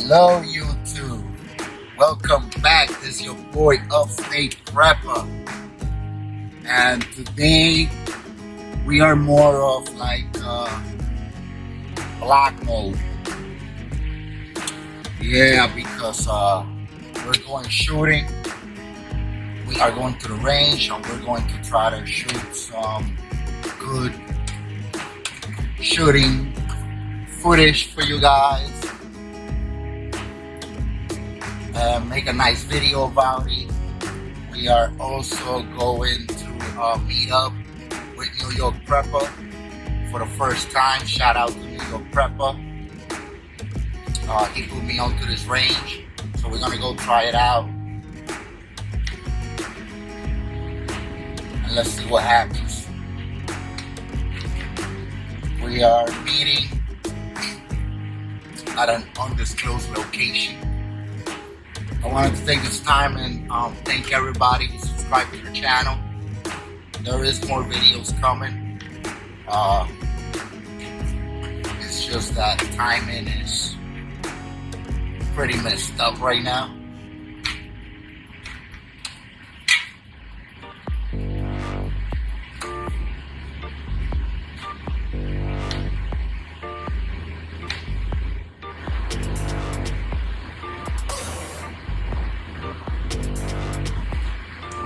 Hello YouTube, welcome back. This is your boy Upstate Prepper, and today we are more of like black mode. Yeah, because we're going shooting. We are going to the range and we're going to try to shoot some good shooting footage for you guys. Make a nice video about it. We are also going to meet up with New York Prepper for the first time. Shout out to New York Prepper. He put me onto this range, so we're gonna go try it out and let's see what happens. We are meeting at an undisclosed location. I wanted to take this time and thank everybody who subscribed to the channel. There is more videos coming. It's just that timing is pretty messed up right now.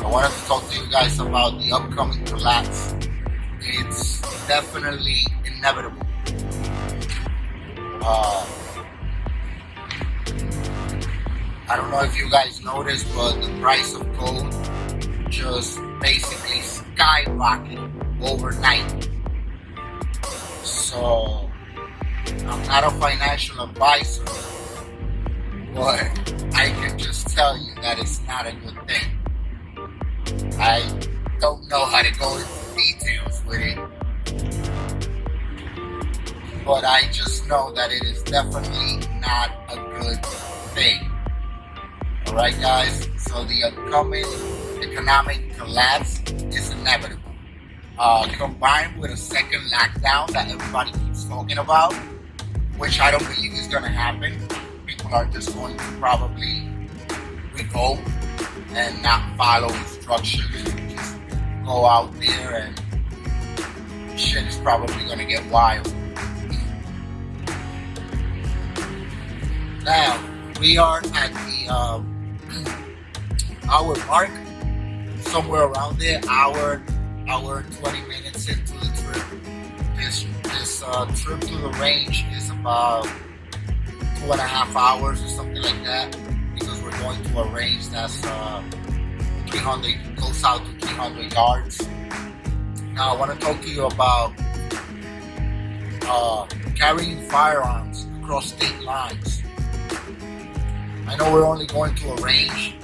I wanted to talk to you guys about the upcoming collapse. It's definitely inevitable. I don't know if you guys noticed, but the price of gold just basically skyrocketed overnight. So I'm not a financial advisor, but I can just tell you that it's not a good thing. I don't know how to go into details with it, but I just know that it is definitely not a good thing. Alright guys, so the upcoming economic collapse is inevitable. Combined with a second lockdown that everybody keeps talking about, which I don't believe is going to happen. People are just going to probably revolt and not follow instructions, just go out there and shit is probably gonna get wild. Now, we are at the hour mark, somewhere around there, hour 20 minutes into the trip. This trip to the range is about 2.5 hours or something like that, because we're going to a range that's 300, goes out to 300 yards. Now I want to talk to you about carrying firearms across state lines. I know we're only going to a range,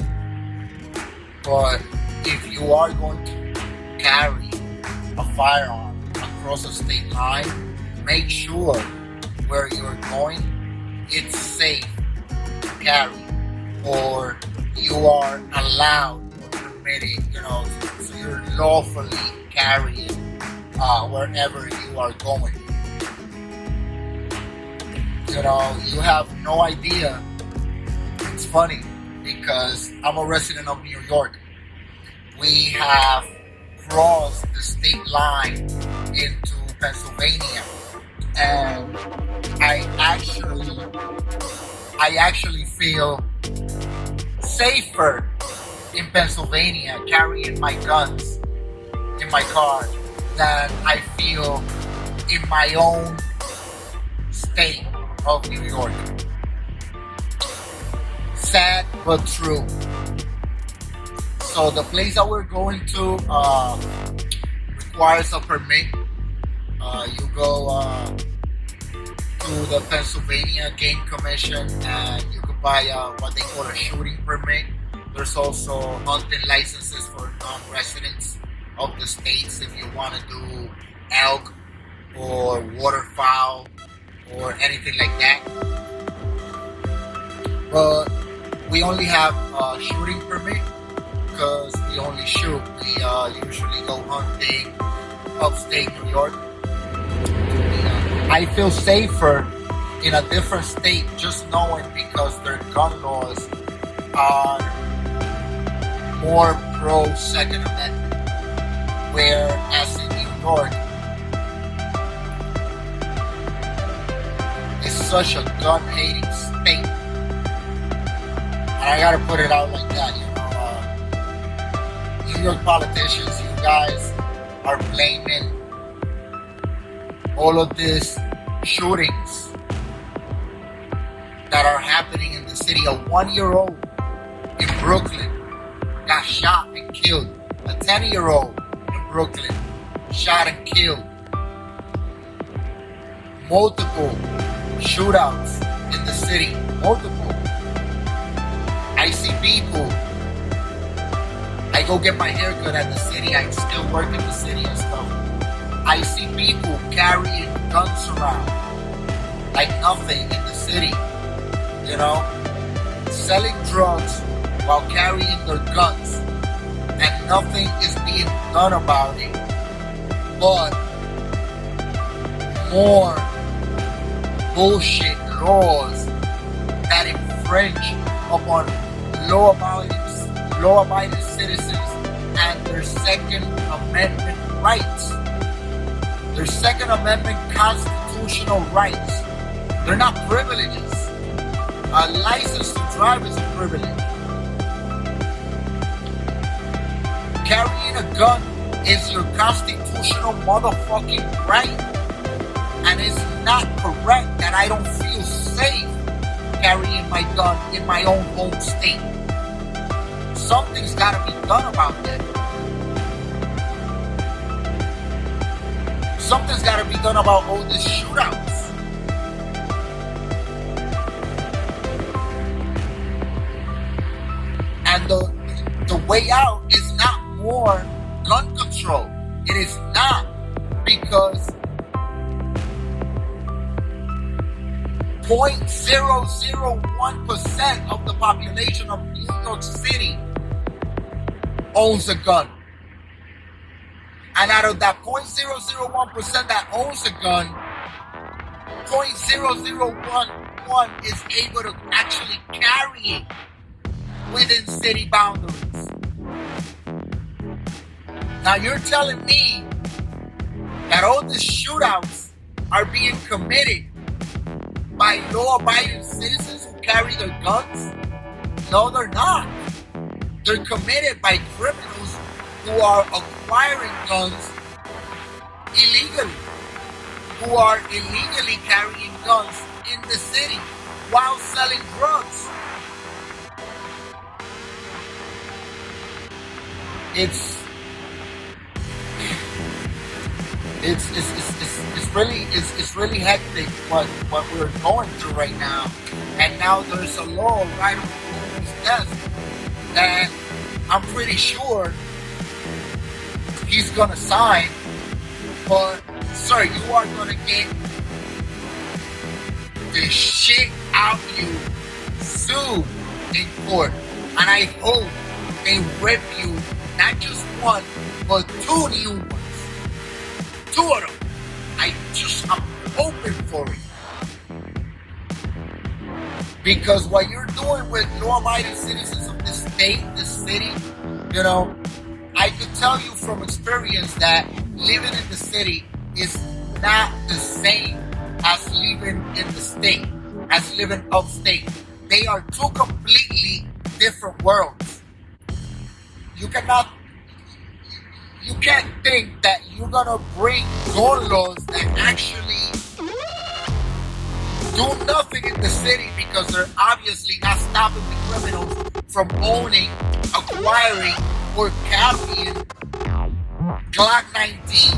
but if you are going to carry a firearm across a state line, make sure where you're going it's safe to carry, or you are allowed or permitted, so you're lawfully carrying wherever you are going. You have no idea. It's funny because I'm a resident of New York. We have crossed the state line into Pennsylvania, and I actually feel safer in Pennsylvania carrying my guns in my car than I feel in my own state of New York. Sad but true. So the place that we're going to requires a permit. You go to the Pennsylvania Game Commission and you can buy what they call a shooting permit. There's also hunting licenses for non-residents of the states if you want to do elk or waterfowl or anything like that. But we only have a shooting permit because we only shoot. We usually go hunting upstate New York. I feel safer in a different state just knowing because their gun laws are more pro Second Amendment, whereas in New York, it's such a gun-hating state. And I gotta put it out like that, New York politicians, you guys are blaming all of these shootings that are happening in the city. A 1-year-old in Brooklyn got shot and killed. A 10-year-old in Brooklyn shot and killed. Multiple shootouts in the city. Multiple. I see people. I go get my haircut at the city. I still work in the city and stuff. I see people carrying guns around like nothing in the city. Selling drugs while carrying their guns, and nothing is being done about it, but more bullshit laws that infringe upon law-abiding citizens and their Second Amendment rights. Their Second Amendment constitutional rights. They're not privileges. A license to drive is a privilege. Carrying a gun is your constitutional motherfucking right. And it's not correct that I don't feel safe carrying my gun in my own home state. Something's gotta be done about that. Something's gotta be done about all these shootouts. And the way out is not more gun control. It is not, because 0.001% of the population of New York City owns a gun. And out of that 0.001% that owns a gun, 0.0011 is able to actually carry it within city boundaries. Now you're telling me that all these shootouts are being committed by law-abiding citizens who carry their guns? No, they're not. They're committed by criminals who are acquiring guns illegally, who are illegally carrying guns in the city while selling drugs. It's really hectic what we're going through right now. And now there's a law right on people's desk that I'm pretty sure he's gonna sign. But sir, you are gonna get the shit out you soon in court. And I hope they rip you not just one, but 2 new ones. 2 of them. I'm hoping for it. Because what you're doing with law-abiding citizens of this state, this city, I could tell you from experience that living in the city is not the same as living in the state, as living upstate. They are 2 completely different worlds. You can't think that you're gonna bring gun laws that actually do nothing in the city, because they're obviously not stopping the criminals from owning, acquiring, or carrying Glock 19.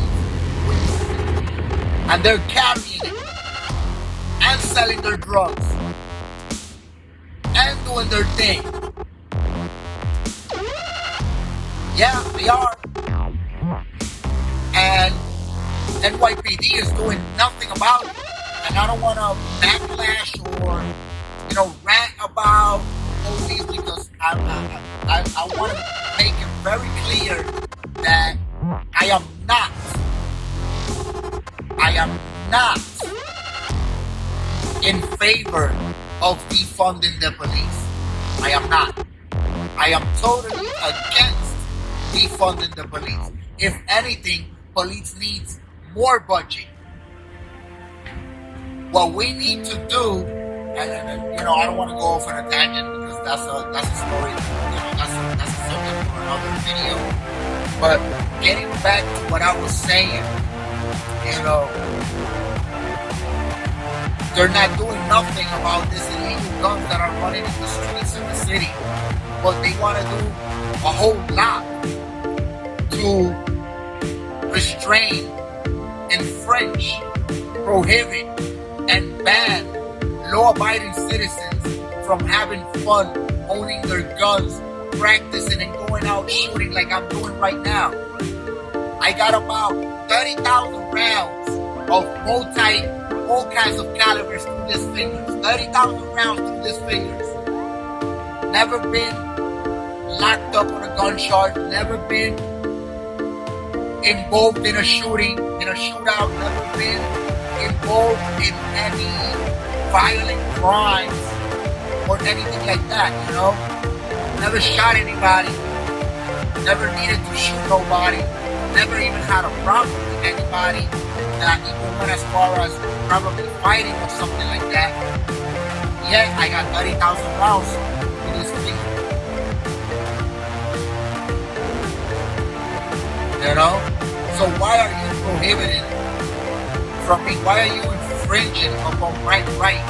And they're carrying it and selling their drugs and doing their thing. Yeah, they are. And NYPD is doing nothing about it. And I don't want to backlash or, rant about police, because I want to make it very clear that I am not in favor of defunding the police. I am not. I am totally against defunding the police. If anything, police needs more budget. What we need to do, and you know, I don't want to go off on a tangent because that's a story. You know, that's a subject for another video. But getting back to what I was saying, you know, they're not doing nothing about these illegal guns that are running in the streets of the city. But they want to do a whole lot to restrain, infringe, prohibit, and ban law-abiding citizens from having fun, owning their guns, practicing and going out shooting like I'm doing right now. I got about 30,000 rounds of all kinds of calibers through these fingers. 30,000 rounds through these fingers. Never been locked up on a gun charge. Never been involved in a shooting, in a shootout. Never been involved in any violent crimes or anything like that, you know? Never shot anybody. Never needed to shoot nobody. Never even had a problem with anybody that even went as far as probably fighting or something like that. Yet I got 30,000 rounds in this thing. You know? So why are you prohibiting from me? Why are you infringing upon my right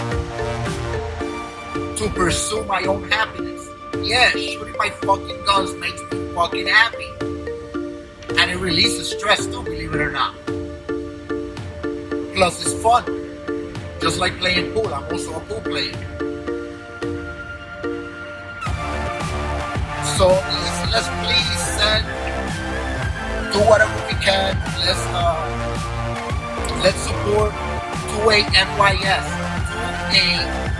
to pursue my own happiness? Yeah, shooting my fucking guns makes me fucking happy. And it releases stress too, believe it or not. Plus it's fun. Just like playing pool. I'm also a pool player. So let's please do whatever we can. Let's support 2A NYS. 2A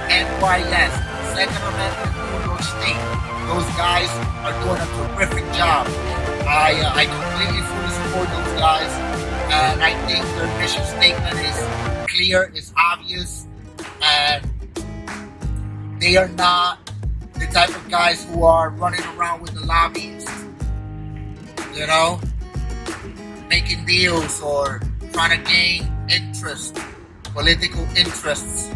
NYS. Second Amendment, New York State. Those guys are doing a terrific job. I completely fully support those guys, and I think their mission statement is clear, is obvious, and they are not the type of guys who are running around with the lobbyists, you know, making deals or trying to gain interest, political interests.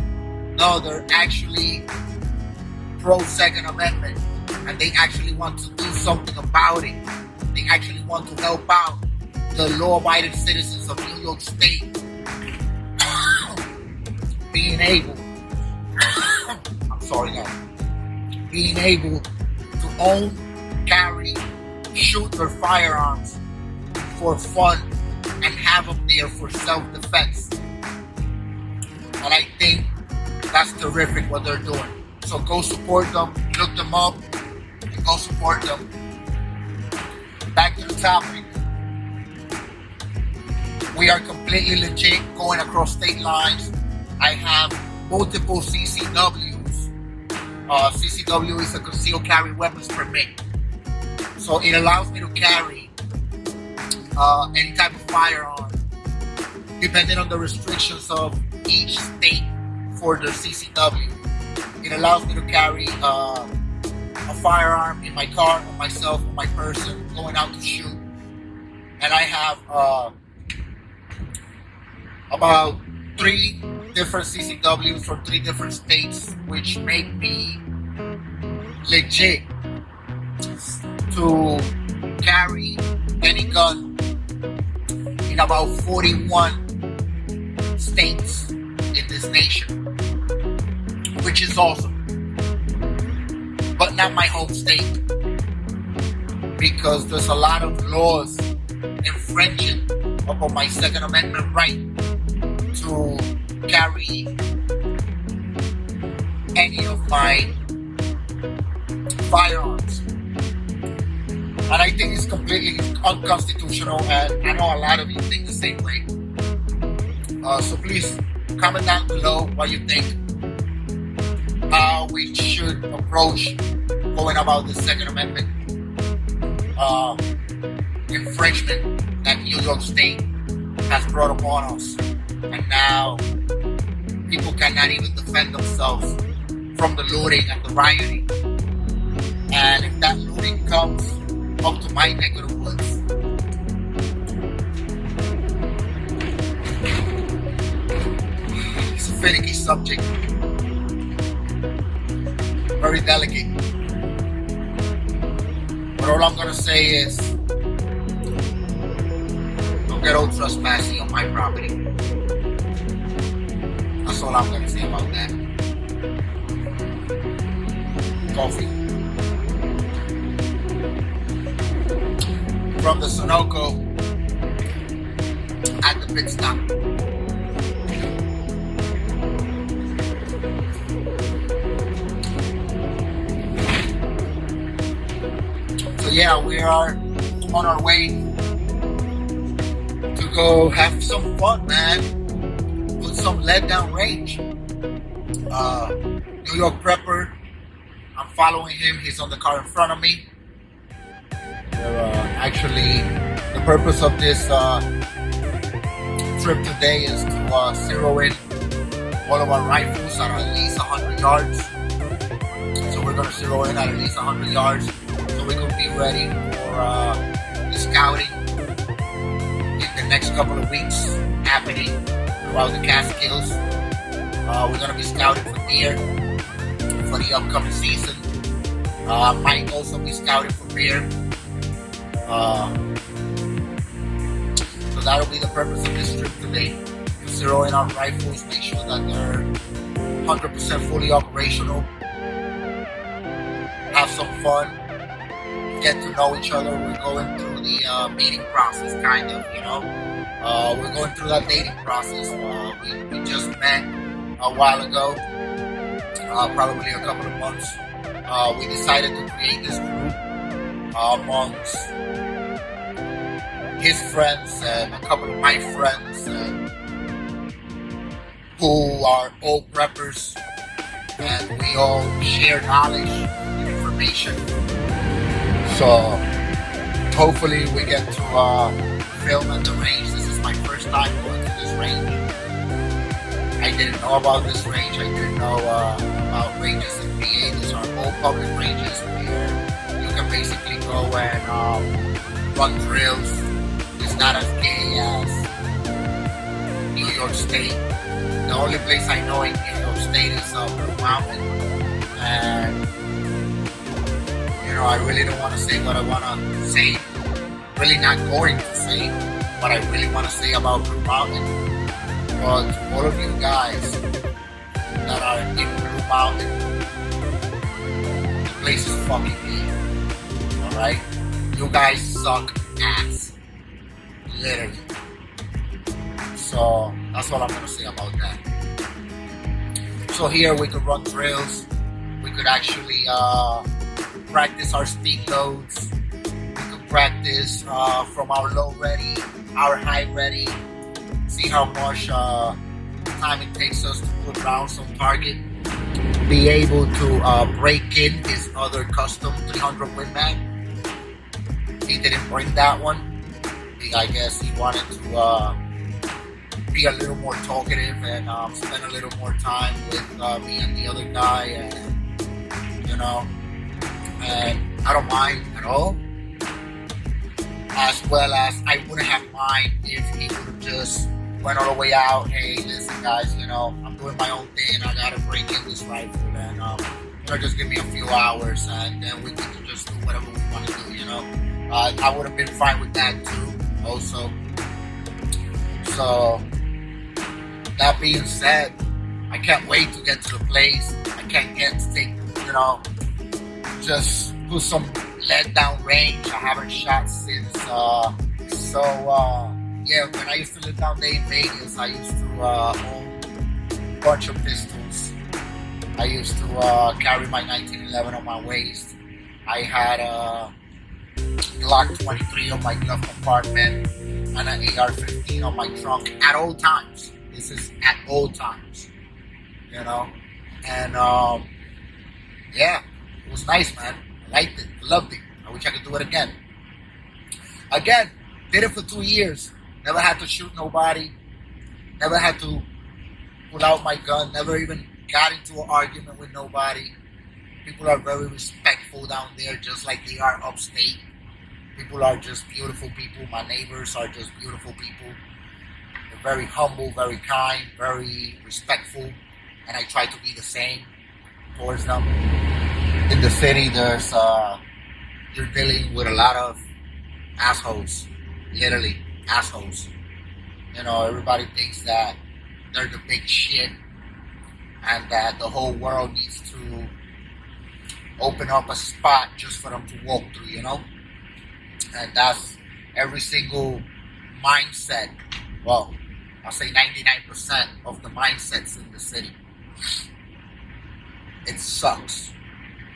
No, they're actually pro-Second Amendment, and they actually want to do something about it. They actually want to help out the law-abiding citizens of New York State being able, being able to own, carry, shoot their firearms for fun and have them there for self-defense. And I think that's terrific what they're doing. So go support them, look them up, and go support them. Back to the topic. We are completely legit going across state lines. I have multiple CCWs. CCW is a concealed carry weapons permit. So it allows me to carry any type of firearm depending on the restrictions of each state for the CCW. It allows me to carry a firearm in my car, on myself, on my person, going out to shoot. And I have about 3 different CCWs from 3 different states, which make me legit to carry any gun in about 41 states in this nation, which is awesome. But not my home state, because there's a lot of laws infringing upon my Second Amendment right to carry any of my firearms. And I think it's completely unconstitutional, and I know a lot of you think the same way. So please comment down below what you think. How we should approach going about the Second Amendment infringement that New York State has brought upon us. And now people cannot even defend themselves from the looting and the rioting. And if that looting comes up to my neck of the woods, it's a finicky subject, very delicate. But all I'm gonna say is, don't get old trespassing on my property. That's all I'm gonna say about that. Coffee. From the Sunoco at the pit stop. So yeah, we are on our way to go have some fun, man. Put some lead down range. New York Prepper. I'm following him. He's on the car in front of me. Actually, the purpose of this trip today is to zero in all of our rifles at least 100 yards. So we're going to zero in at least 100 yards so we can be ready for the scouting in the next couple of weeks happening throughout the Catskills. We're going to be scouting for deer for the upcoming season. Might also be scouting for bear. So that'll be the purpose of this trip today. To zero in our rifles, make sure that they're 100% fully operational. Have some fun. Get to know each other. We're going through the meeting process, kind of, you know. We're going through that dating process. We just met a while ago, probably a couple of months. We decided to create this group amongst his friends and a couple of my friends who are all preppers, and we all share knowledge and information. So hopefully we get to film at the range. This is my first time going to this range. I didn't know about this range. I didn't know about ranges in PA. These are all public ranges where you can basically go and run drills. It's not as gay as New York State. The only place I know in New York State is Blue Mountain. And, you know, I really don't want to say what I want to say. Really not going to say what I really want to say about Blue Mountain. But to all of you guys that are in Blue Mountain, the place is fucking me. Alright? You guys suck ass. Literally. So that's all I'm gonna say about that. So here we could run drills. We could actually practice our speed loads. We could practice from our low ready, our high ready. See how much time it takes us to put rounds on target. Be able to break in his other custom 300 Win Mag. He didn't bring that one. I guess he wanted to be a little more talkative and spend a little more time with me and the other guy, and you know, and I don't mind at all. As well as I wouldn't have mind if he would have just went all the way out. Hey, listen, guys, you know, I'm doing my own thing. I gotta break in this rifle, and you know, just give me a few hours, and then we can just do whatever we want to do. You know, I would have been fine with that too. Also, so that being said, I can't wait to get to the place. I can't get to take, you know, just put some lead down range. I haven't shot since. Yeah, when I used to live down there in Vegas, I used to own a bunch of pistols. I used to carry my 1911 on my waist. I had a Glock 23 on my glove compartment and an AR-15 on my trunk at all times. This is at all times, you know. And yeah, it was nice, man. I liked it, loved it. I wish I could do it again. Did it for 2 years. Never had to shoot nobody. Never had to pull out my gun, never even got into an argument with nobody. People are very respectful down there, just like they are upstate. People are just beautiful people. My neighbors are just beautiful people. They're very humble, very kind, very respectful, and I try to be the same towards them. In the city, you're dealing with a lot of assholes, literally assholes. Everybody thinks that they're the big shit and that the whole world needs to open up a spot just for them to walk through, And that's every single mindset. Well, I'll say 99% of the mindsets in the city. It sucks.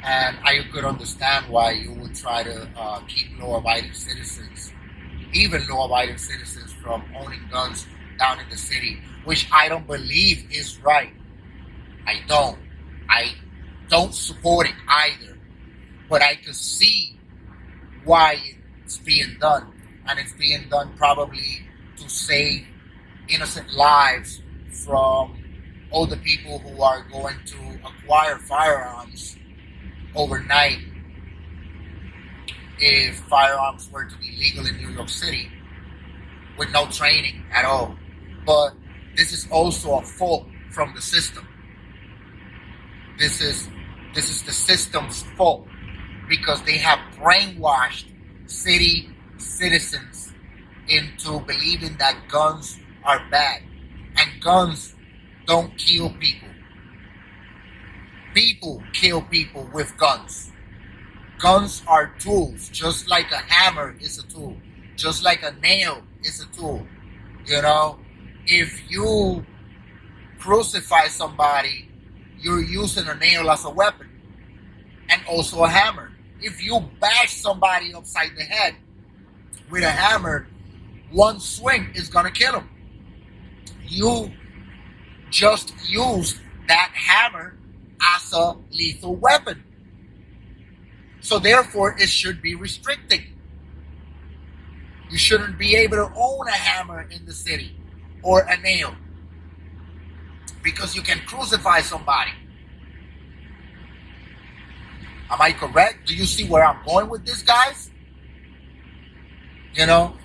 And I could understand why you would try to keep law-abiding citizens, even law-abiding citizens, from owning guns down in the city, which I don't believe is right. I don't support it either. But I could see why it's being done. And it's being done probably to save innocent lives from all the people who are going to acquire firearms overnight if firearms were to be legal in New York City with no training at all. But this is also a fault from the system. This is the system's fault because they have brainwashed city citizens into believing that guns are bad. And guns don't kill people. People kill people with guns. Guns are tools, just like a hammer is a tool, just like a nail is a tool. If you crucify somebody, you're using a nail as a weapon and also a hammer. If you bash somebody upside the head with a hammer, one swing is gonna kill him. You just used that hammer as a lethal weapon. So therefore, it should be restricted. You shouldn't be able to own a hammer in the city or a nail because you can crucify somebody. Am I correct? Do you see where I'm going with this, guys?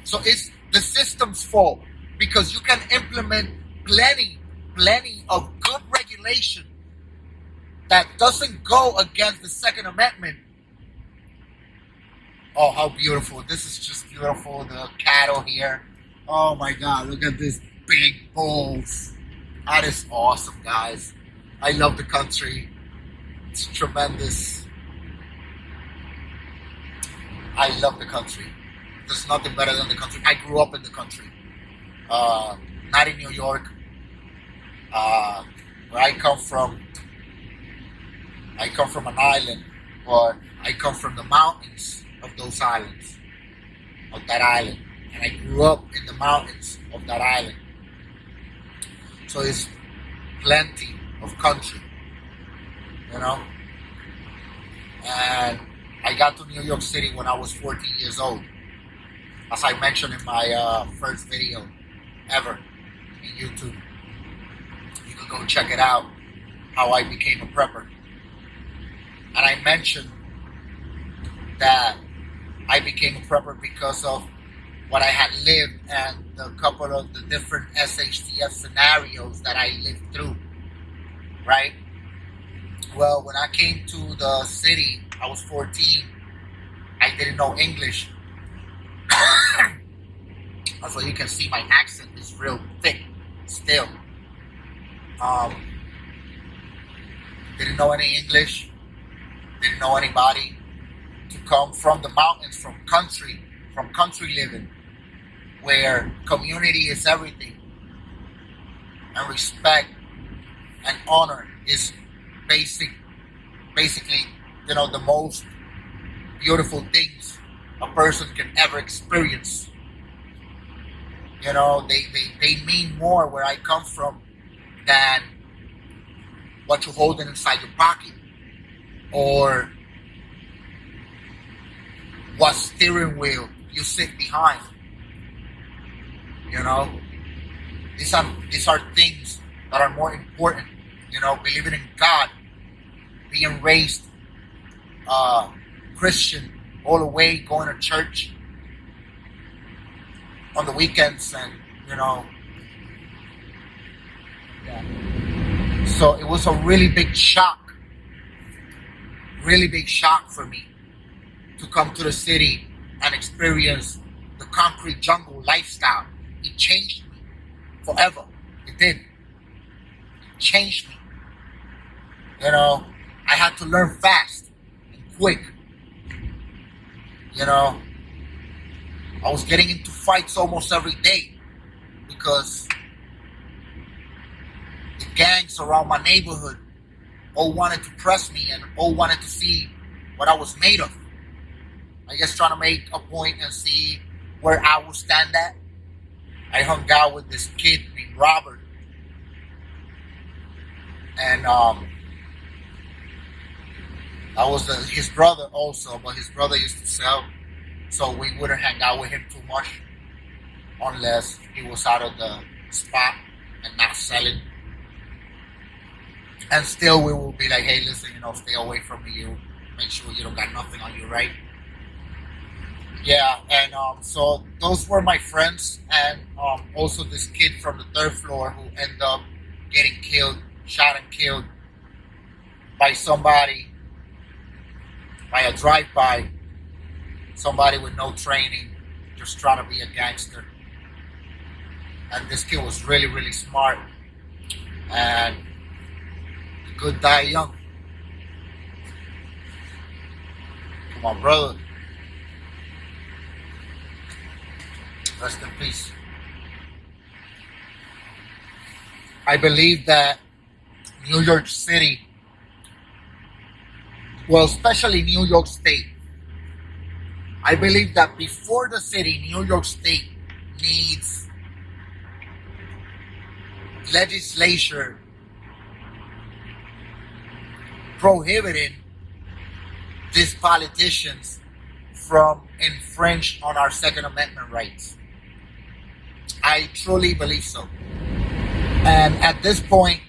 So it's the system's fault because you can implement plenty of good regulation that doesn't go against the Second Amendment. Oh, how beautiful. This is just beautiful. The cattle here. Oh my God, look at these big bulls. That is awesome, guys. I love the country. It's tremendous. I love the country. There's nothing better than the country. I grew up in the country. Not in New York. Where I come from an island, but I come from the mountains of those islands, of that island. And I grew up in the mountains of that island. So it's plenty of country, And I got to New York City when I was 14 years old. As I mentioned in my first video ever in YouTube. You can go check it out, how I became a prepper. And I mentioned that I became a prepper because of what I had lived and a couple of the different SHTF scenarios that I lived through, right? Well, when I came to the city, I was 14. I didn't know English. So you can see my accent is real thick still. Didn't know any English. Didn't know anybody. To come from the mountains, from country living, where community is everything, and respect and honor is basically, the most beautiful things a person can ever experience. They mean more where I come from than what you're holding inside your pocket or what steering wheel you sit behind. These are things that are more important. Believing in God, being raised Christian all the way, going to church on the weekends, and yeah. So it was a really big shock for me to come to the city and experience the concrete jungle lifestyle. It changed me forever. It did. It changed me. I had to learn fast and quick. I was getting into fights almost every day because the gangs around my neighborhood all wanted to press me and all wanted to see what I was made of. I guess trying to make a point and see where I would stand at. I hung out with this kid named Robert. And I was his brother also, but his brother used to sell. So we wouldn't hang out with him too much unless he was out of the spot and not selling. And still we will be like, hey, listen, stay away from me. You make sure you don't got nothing on you, right? Yeah, and so those were my friends, and also this kid from the third floor who ended up getting shot and killed by somebody, by a drive-by, somebody with no training, just trying to be a gangster. And this kid was really, really smart, and he could die young. Come on, brother. Rest in peace. I believe that New York City, well, especially New York State, I believe that before the city, New York State needs legislature prohibiting these politicians from infringe on our Second Amendment rights. I truly believe so. And at this point,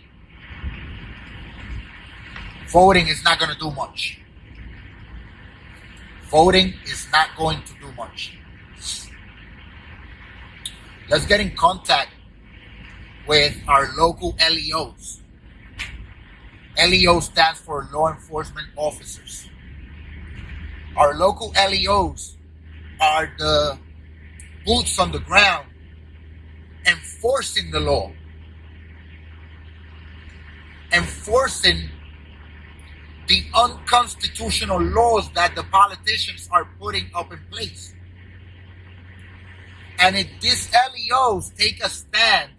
voting is not going to do much. Voting is not going to do much. Let's get in contact with our local LEOs. LEO stands for Law Enforcement Officers. Our local LEOs are the boots on the ground enforcing the law, enforcing the unconstitutional laws that the politicians are putting up in place. And if these LEOs take a stand,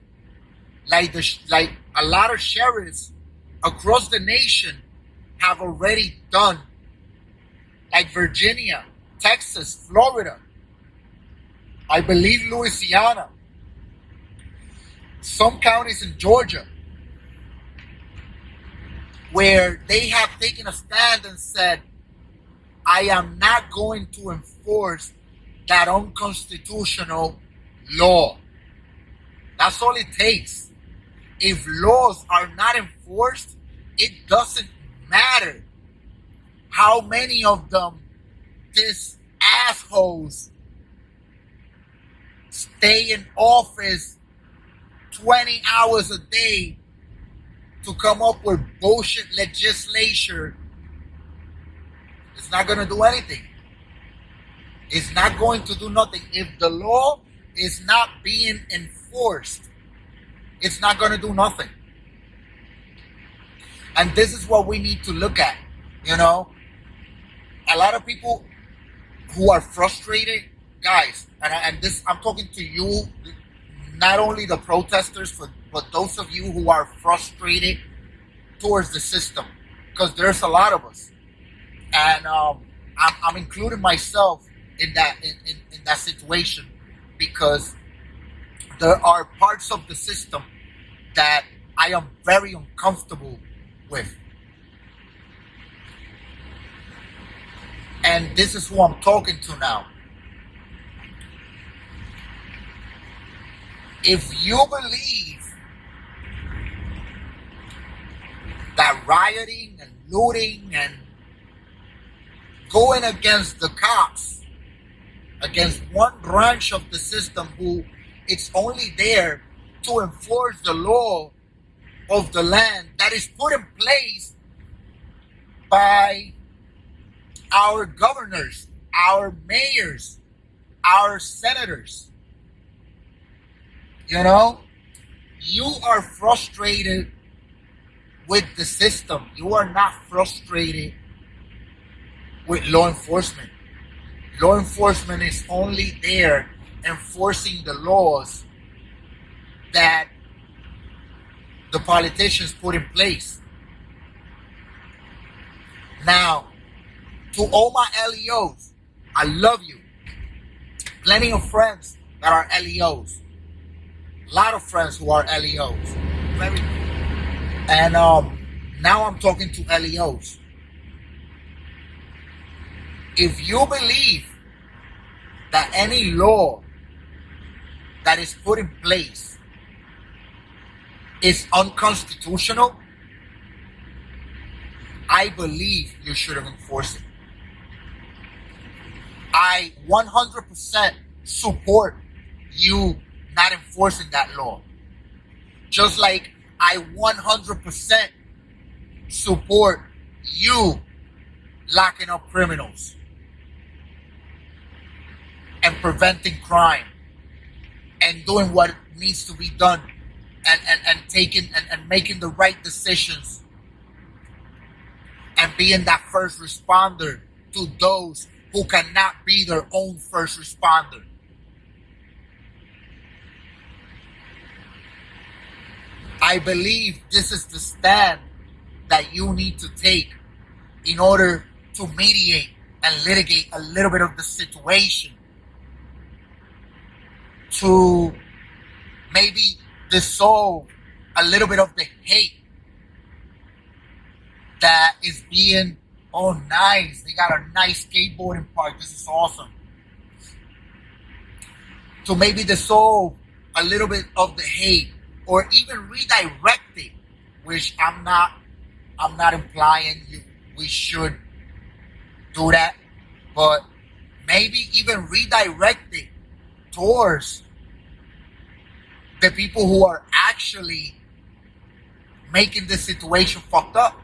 like a lot of sheriffs across the nation have already done, like Virginia, Texas, Florida, I believe Louisiana, some counties in Georgia, where they have taken a stand and said, I am not going to enforce that unconstitutional law. That's all it takes. If laws are not enforced, it doesn't matter how many of them these assholes stay in office 20 hours a day to come up with bullshit legislation. It's not going to do anything. It's not going to do nothing. If the law is not being enforced, it's not going to do nothing. And this is what we need to look at. A lot of people who are frustrated, guys, and this, I'm talking to you, not only the protesters, but those of you who are frustrated towards the system, because there's a lot of us, and I'm including myself in that situation, because there are parts of the system that I am very uncomfortable with. And this is who I'm talking to now. If you believe that rioting and looting and going against the cops, against one branch of the system who it's only there to enforce the law of the land that is put in place by our governors, our mayors, our senators. You know, you are frustrated with the system. You are not frustrated with law enforcement. Law enforcement is only there enforcing the laws that the politicians put in place. Now, to all my LEOs, I love you. Plenty of friends that are LEOs. A lot of friends who are LEOs. Very good. And now I'm talking to LEOs. If you believe that any law that is put in place is unconstitutional, I believe you shouldn't enforce it. I 100% support you not enforcing that law. Just like I 100% support you locking up criminals and preventing crime and doing what needs to be done and taking and making the right decisions and being that first responder to those who cannot be their own first responder. I believe this is the stand that you need to take in order to mediate and litigate a little bit of the situation, to maybe dissolve a little bit of the hate that is being, oh nice, they got a nice skateboarding park, this is awesome. To maybe dissolve a little bit of the hate or even redirect it, which I'm not implying we should do that, but maybe even redirect it towards the people who are actually making this situation fucked up,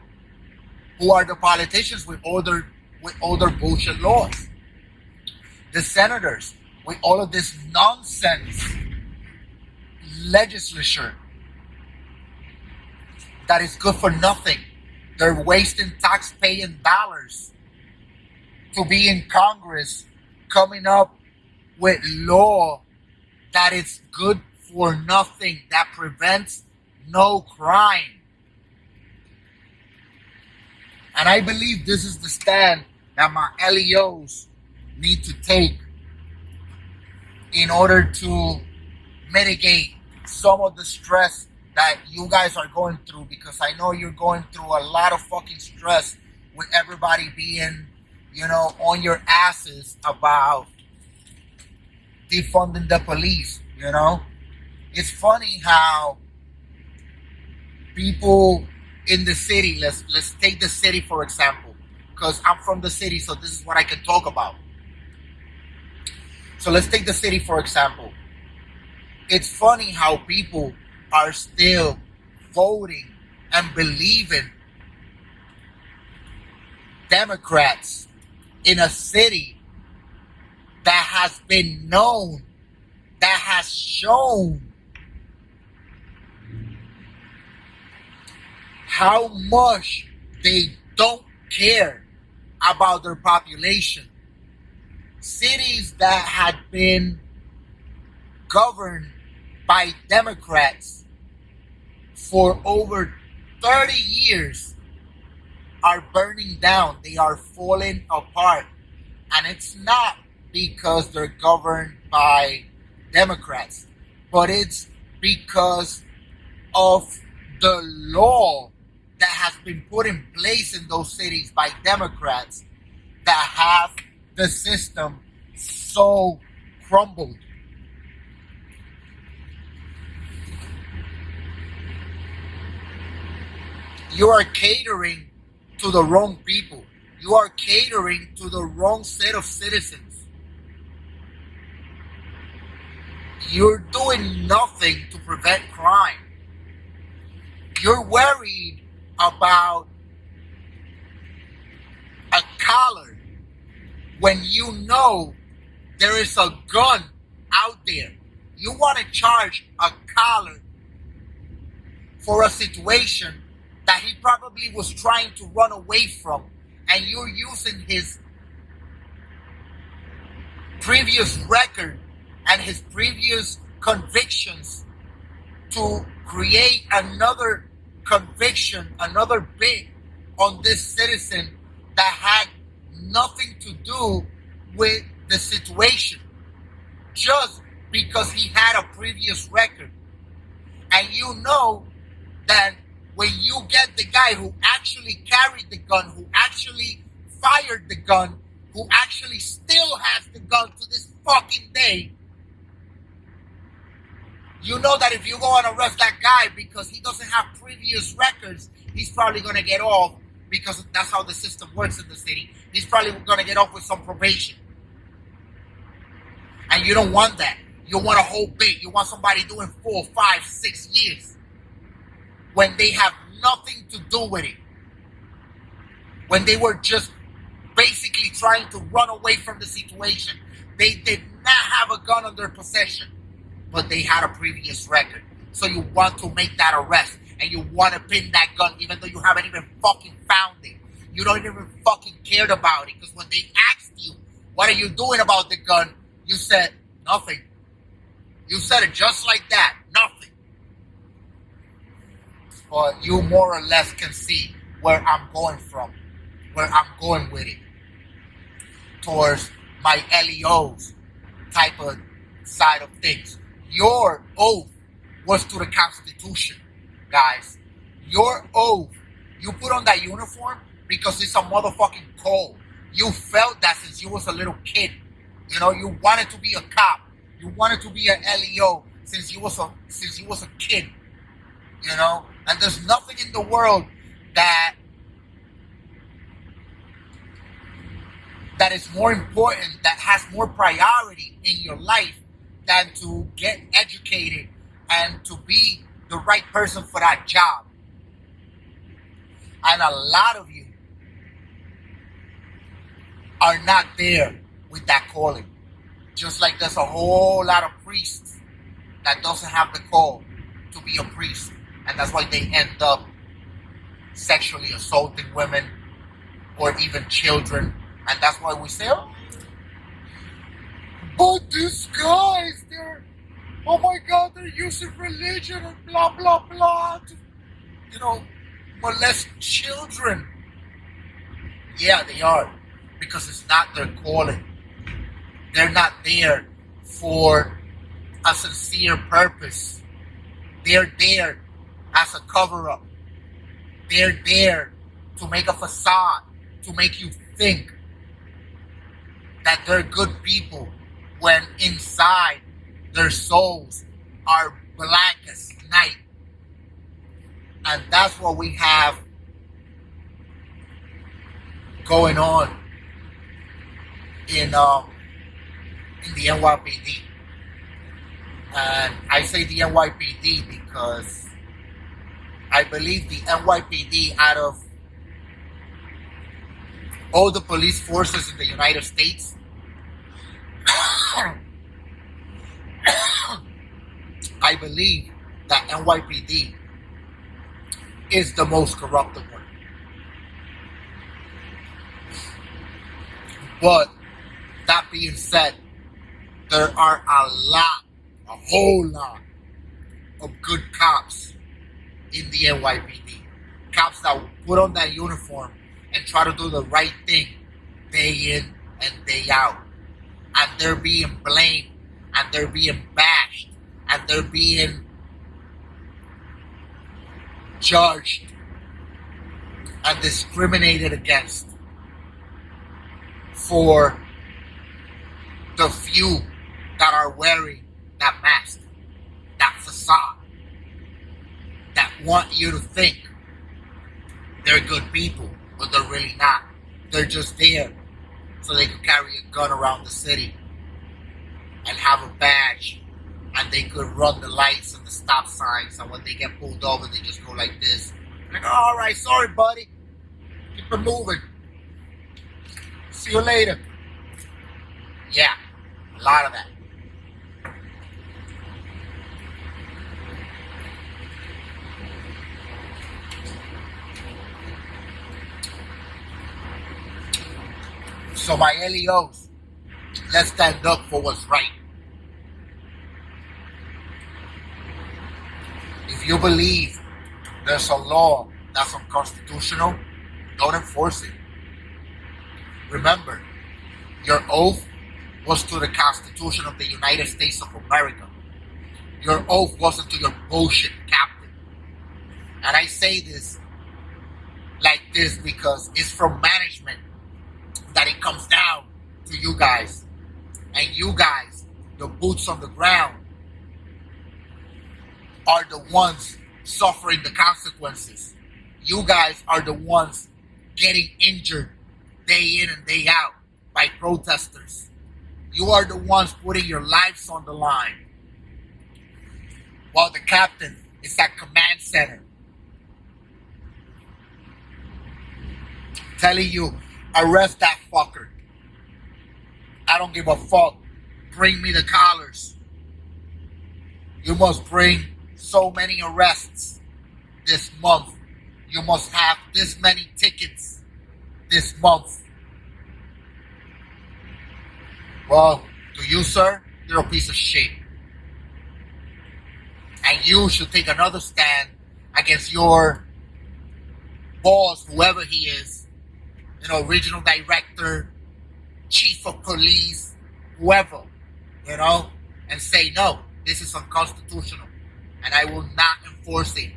who are the politicians with all their bullshit laws, the senators with all of this nonsense legislature that is good for nothing. They're wasting tax-paying dollars to be in Congress coming up with law that is good for nothing, that prevents no crime. And I believe this is the stand that my LEOs need to take in order to mitigate some of the stress that you guys are going through, because I know you're going through a lot of fucking stress with everybody being, on your asses about defunding the police, It's funny how people in the city, let's take the city for example, because I'm from the city, so this is what I can talk about. So let's take the city for example. It's funny how people are still voting and believing Democrats in a city that has been known, that has shown how much they don't care about their population. Cities that had been governed by Democrats for over 30 years are burning down. They are falling apart. And it's not because they're governed by Democrats, but it's because of the law that has been put in place in those cities by Democrats that have the system so crumbled. You are catering to the wrong people. You are catering to the wrong set of citizens. You're doing nothing to prevent crime. You're worried about a collar when you know there is a gun out there. You want to charge a collar for a situation that he probably was trying to run away from, and you're using his previous record and his previous convictions to create another conviction, another bit on this citizen that had nothing to do with the situation, just because he had a previous record. And you know that when you get the guy who actually carried the gun, who actually fired the gun, who actually still has the gun to this fucking day, you know that if you go and arrest that guy because he doesn't have previous records, he's probably going to get off, because that's how the system works in the city. He's probably going to get off with some probation. And you don't want that. You want a whole bit. You want somebody doing 4, 5, 6 years when they have nothing to do with it. When they were just basically trying to run away from the situation. They did not have a gun in their possession, but they had a previous record. So you want to make that arrest, and you want to pin that gun even though you haven't even fucking found it. You don't even fucking cared about it, because when they asked you, what are you doing about the gun? You said, nothing. You said it just like that, nothing. But you more or less can see where I'm going from, where I'm going with it, towards my LEOs type of side of things. Your oath was to the Constitution, guys. Your oath, you put on that uniform because it's a motherfucking code. You felt that since you was a little kid. You know, you wanted to be a cop. You wanted to be an LEO since you was a kid. You know, and there's nothing in the world that is more important, that has more priority in your life than to get educated and to be the right person for that job. And a lot of you are not there with that calling. Just like there's a whole lot of priests that doesn't have the call to be a priest. And that's why they end up sexually assaulting women or even children. And that's why we say, oh, but these guys, oh my God, they're using religion and blah, blah, blah to, molest children. Yeah, they are. Because it's not their calling. They're not there for a sincere purpose. They're there as a cover-up. They're there to make a facade, to make you think that they're good people when inside their souls are black as night. And that's what we have going on in the NYPD. And I say the NYPD because I believe the NYPD, out of all the police forces in the United States, I believe that NYPD is the most corrupted one. But that being said, there are a whole lot of good cops in the NYPD. Cops that put on that uniform and try to do the right thing day in and day out. And they're being blamed, and they're being bashed, and they're being judged and discriminated against for the few that are wearing that mask, that facade, that want you to think they're good people, but they're really not. They're just there so they can carry a gun around the city and have a badge, and they could run the lights and the stop signs, and when they get pulled over, they just go like this. Like, oh, all right, sorry, buddy. Keep it moving. See you later. Yeah, a lot of that. So my LEOs, let's stand up for what's right. If you believe there's a law that's unconstitutional, don't enforce it. Remember, your oath was to the Constitution of the United States of America. Your oath wasn't to your bullshit captain. And I say this like this because it's from management that it comes down to you guys. And you guys, the boots on the ground, are the ones suffering the consequences. You guys are the ones getting injured day in and day out by protesters. You are the ones putting your lives on the line, while the captain is at command center telling you, arrest that fucker. I don't give a fuck. Bring me the collars. You must bring so many arrests this month. You must have this many tickets this month. Well, to you, sir, you're a piece of shit. And you should take another stand against your boss, whoever he is, regional director, chief of police, whoever, and say, no, this is unconstitutional, and I will not enforce it,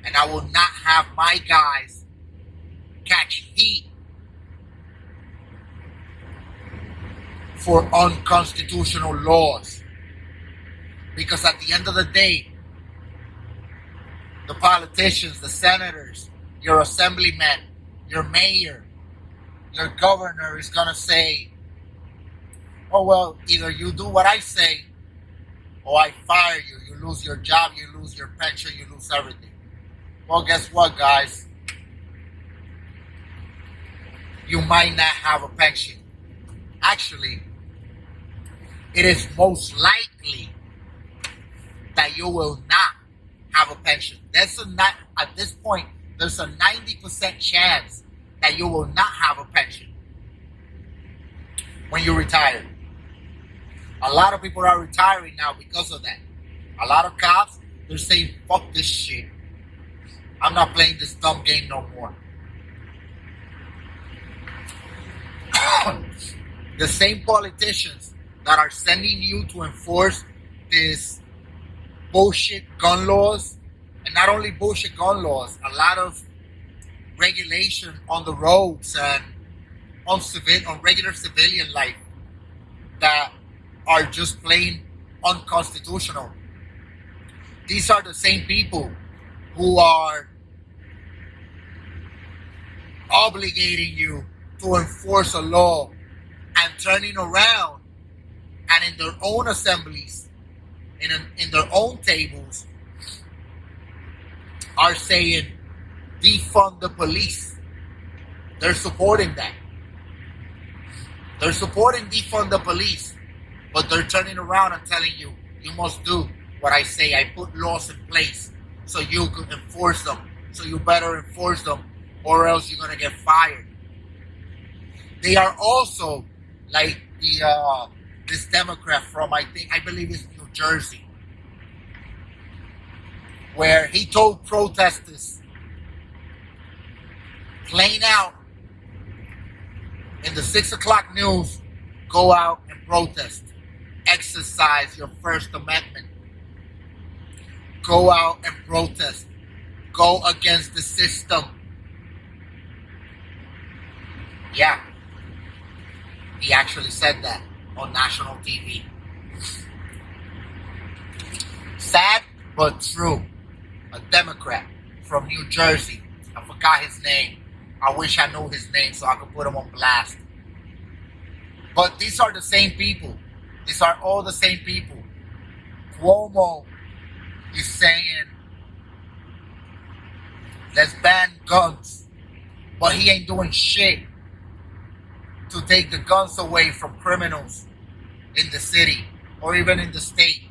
and I will not have my guys catch heat for unconstitutional laws. Because at the end of the day, the politicians, the senators, your assemblymen, your mayor, your governor is going to say, oh, well, either you do what I say or I fire you. You lose your job, you lose your pension, you lose everything. Well, guess what, guys? You might not have a pension. Actually, it is most likely that you will not have a pension. At this point, there's a 90% chance that you will not have a pension when you retire. A lot of people are retiring now because of that. A lot of cops, they're saying, fuck this shit. I'm not playing this dumb game no more. The same politicians that are sending you to enforce this bullshit gun laws, and not only bullshit gun laws, a lot of regulation on the roads and on regular civilian life that are just plain unconstitutional. These are the same people who are obligating you to enforce a law and turning around and in their own assemblies, in their own tables, are saying defund the police. They're supporting that. They're supporting defund the police, but they're turning around and telling you, you must do what I say. I put laws in place so you can enforce them. So you better enforce them or else you're going to get fired. They are also like this Democrat from, I believe it's New Jersey, where he told protesters plain out in the 6 o'clock news, go out and protest. Exercise your First Amendment. Go out and protest. Go against the system. Yeah. He actually said that on national TV. Sad, but true. A Democrat from New Jersey. I forgot forgot his name. I wish I knew his name so I could put him on blast. But these are the same people. These are all the same people. Cuomo is saying, let's ban guns. But he ain't doing shit to take the guns away from criminals in the city or even in the state.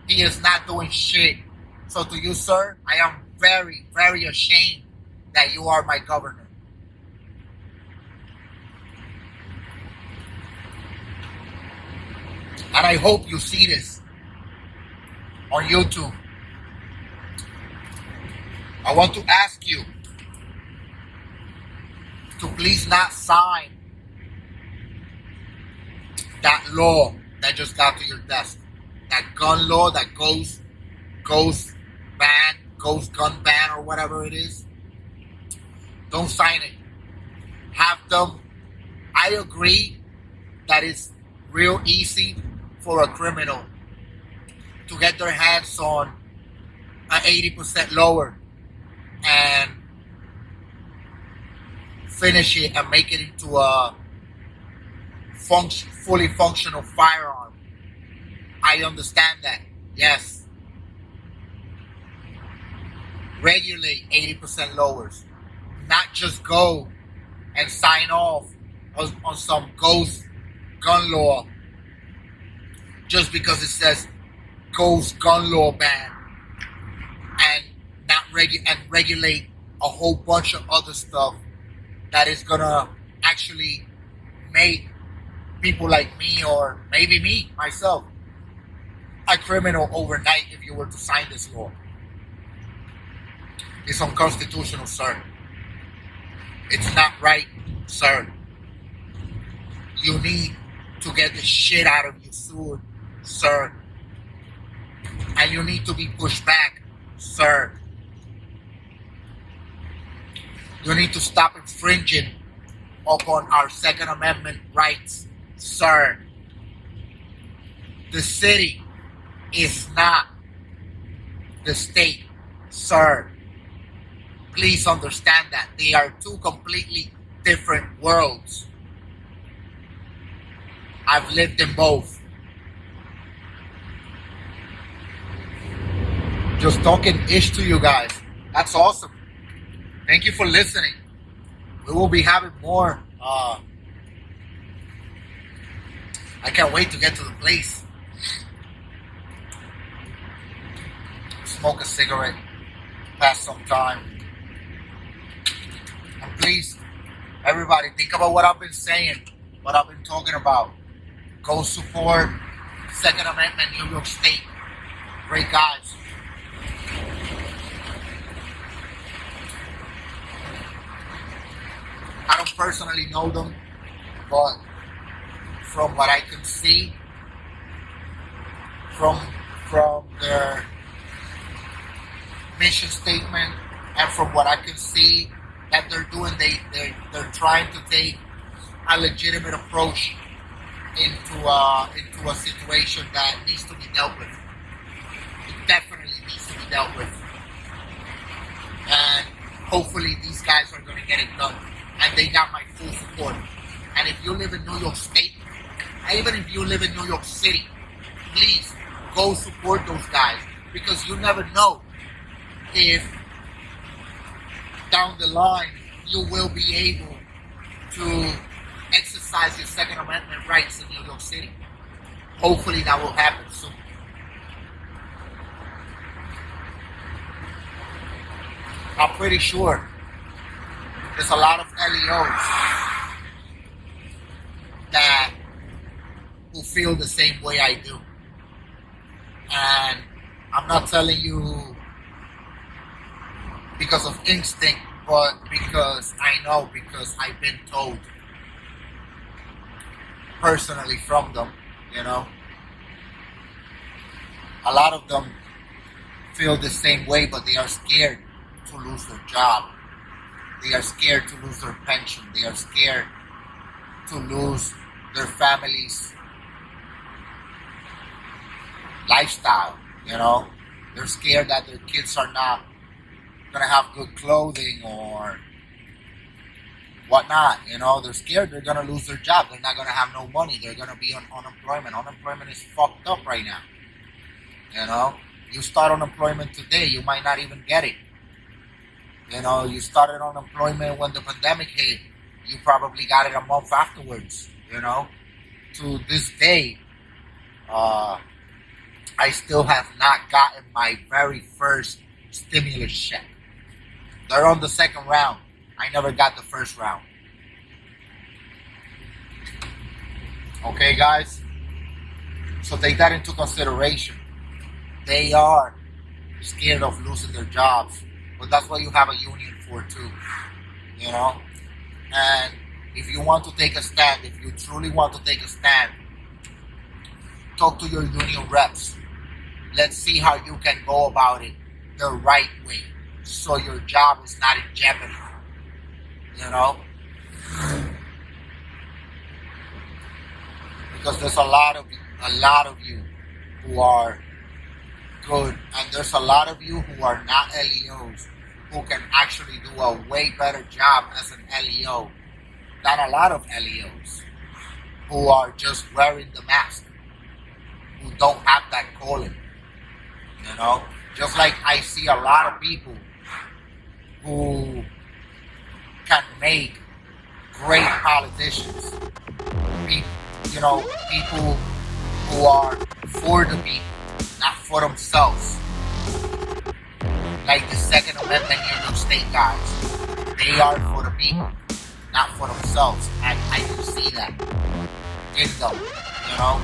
He is not doing shit. So to you, sir, I am very, very ashamed that you are my governor. And I hope you see this on YouTube. I want to ask you to please not sign that law that just got to your desk. That gun law that goes gun ban or whatever it is. Don't sign it. Have them. I agree that it's real easy for a criminal to get their hands on an 80% lower and finish it and make it into a fully functional firearm. I understand that. Yes. Regulate 80% lowers. Not just go and sign off on some ghost gun law just because it says ghost gun law ban and not regulate a whole bunch of other stuff that is gonna actually make people like me or maybe me myself a criminal overnight if you were to sign this law. It's unconstitutional, sir. It's not right, sir. You need to get the shit out of you soon, sir. And you need to be pushed back, sir. You need to stop infringing upon our Second Amendment rights, sir. The city is not the state, sir. Please understand that. They are two completely different worlds. I've lived in both. Just talking ish to you guys. That's awesome. Thank you for listening. We will be having more. I can't wait to get to the place. Smoke a cigarette. Pass some time. And please, everybody, think about what I've been saying, what I've been talking about. Go support Second Amendment, New York State. Great guys. I don't personally know them, but from what I can see, from their mission statement, and from what I can see that they're doing, they're trying to take a legitimate approach into a situation that needs to be dealt with. It definitely needs to be dealt with, and hopefully these guys are going to get it done. And they got my full support. And if you live in New York State, even if you live in New York City, please go support those guys, because you never know if down the line you will be able to exercise your Second Amendment rights in New York City. Hopefully that will happen soon. I'm pretty sure there's a lot of LEOs that who feel the same way I do. And I'm not telling you because of instinct, but because I know, because I've been told personally from them, you know. A lot of them feel the same way, but they are scared to lose their job. They are scared to lose their pension. They are scared to lose their family's lifestyle, you know. They're scared that their kids are not gonna have good clothing or whatnot. You know, they're scared they're gonna lose their job. They're not gonna have no money. They're gonna be on unemployment. Unemployment is fucked up right now. You know, you start unemployment today, you might not even get it. You know, you started unemployment when the pandemic hit. You probably got it a month afterwards. You know, to this day, I still have not gotten my very first stimulus check. They're on the second round. I never got the first round. Okay, guys? So take that into consideration. They are scared of losing their jobs, but that's what you have a union for too. You know? And if you want to take a stand, if you truly want to take a stand, talk to your union reps. Let's see how you can go about it the right way, so your job is not in jeopardy. You know? Because there's a lot of you who are good, and there's a lot of you who are not LEOs who can actually do a way better job as an LEO than a lot of LEOs who are just wearing the mask, who don't have that calling. You know, just like I see a lot of people who can make great politicians. You know, people who are for the people, not for themselves. Like the Second Amendment in Upstate guys. They are for the people, not for themselves. And I can see that in them, you know.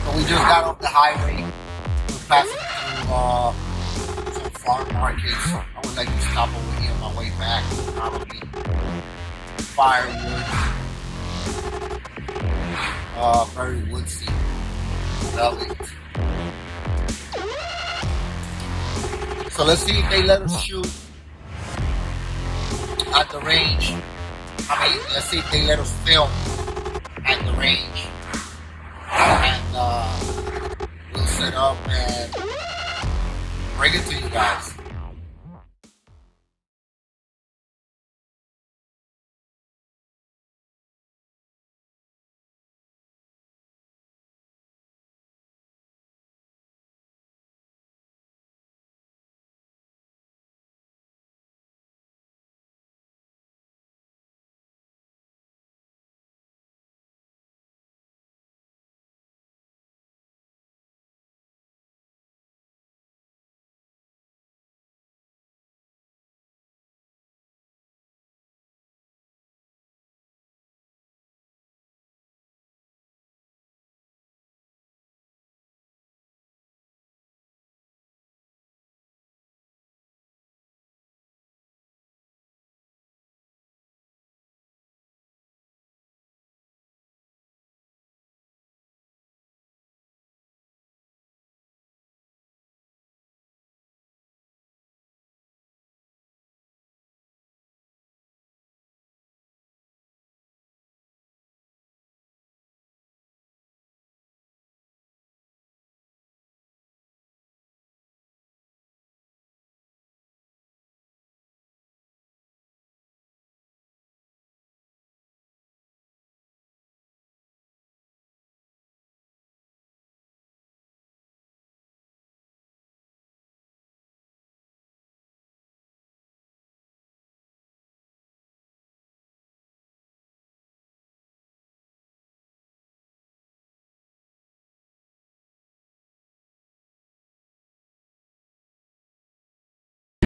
So we just got off the highway. We're passing through some farm markets. I would like to stop over here on my way back. Probably firewood. Very woodsy. Love it. So let's see if they let us shoot at the range. Let's see if they let us film at the range. And we'll set up and bring it to you guys.